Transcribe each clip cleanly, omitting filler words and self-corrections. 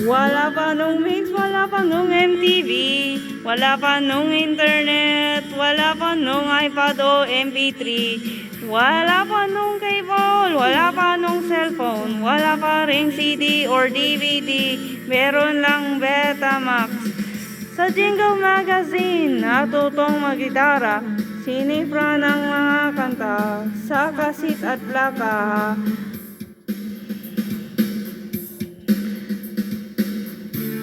Wala pa nung mix, wala pa nung MTV, wala pa nung internet, wala pa nung iPad o MP3, wala pa nung cable, wala pa nung cellphone, wala pa ring CD or DVD, meron lang Betamax. Sa Jingle Magazine, natutong magitara, sinifra ng mga kanta, sa kasit at plaka.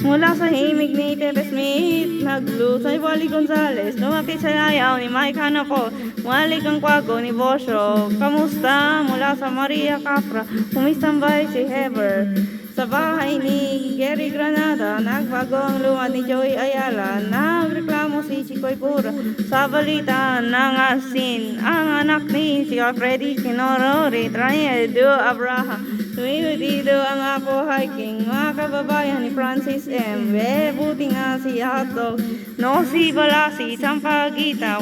Mula sa himig ni Tete Smith, nag-blue sa Wally Gonzales, lumapit sa yayaw ni Mike Hanapo, malik ang kwago ni Bosyo. Kamusta? Mula sa Maria Capra, umistambay si Heber. Sa bahay ni Gary Granada, nagbago ang luma ni Joey Ayala, nagreklamo si Chikoy Pura. Sa balita ng asin, ang anak ni si Freddy Kinorori, Traniel Do Abraham, tumiwitido ang Apo Hiking, mga kababayan ni Francis M. Buti nga si Hotdog, no si Balasi, Sampagita,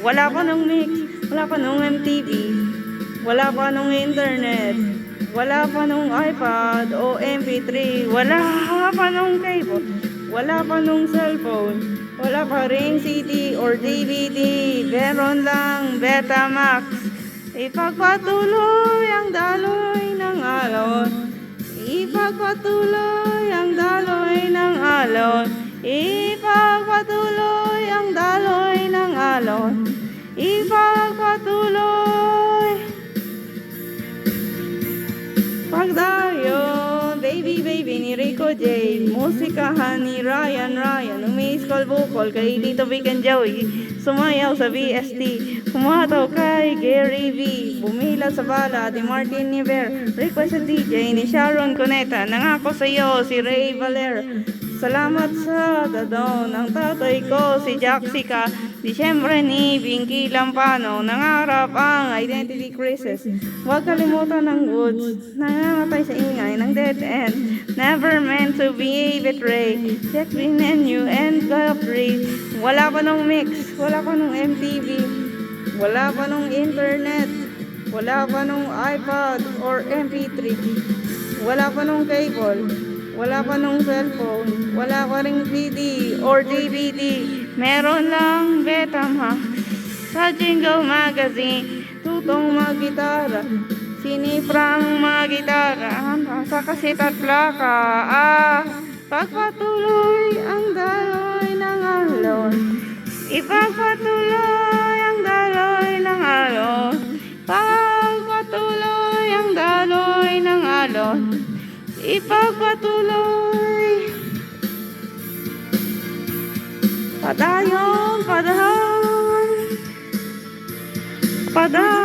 wala pa nung mix, wala pa nung MTV, wala pa nung internet, wala pa nung iPad o MP3, wala pa nung cable, wala pa nung cellphone, wala pa ring CD or DVD, meron lang Betamax. Ipagpatuloy ang daloy ng alon, ipagpatuloy ang daloy ng alon, ipagpatuloy ang daloy ng alon, ipagpatuloy. Pagdayon, baby baby ni Rico J, musikahan ni Ryan, umiiskol bukol kay Tito Vic and Joey, sumayaw sa VST, humataw kay Gary V, bumila sa bala ni Martin Niver, request ang DJ ni Sharon Cuneta, nangako sa iyo si Ray Valera. Salamat sa dadon ng tatay ko si Jaxica, Disyembre ni Binky Lampano, nangarap ang identity crisis. Huwag kalimutan ng woods, nangangatay sa ingay ng dead end, never meant to be betrayed. Check the menu and Godfrey. Wala pa nung mix, wala pa nung MTV, wala pa nung internet, wala pa nung iPad or MP3, wala pa nung cable, wala pa nung cellphone, wala pa ring CD or DVD, meron lang Betamax. Sa Jingle Magazine, tutong magitara, sinifrang magitara, sa kasit at plaka. Pagpatuloy ang daloy ng alon, ipagpatuloy ang daloy ng alon, pagpatuloy ang daloy ng alon, ipagpatuloy. Padayon, padayon, padayon.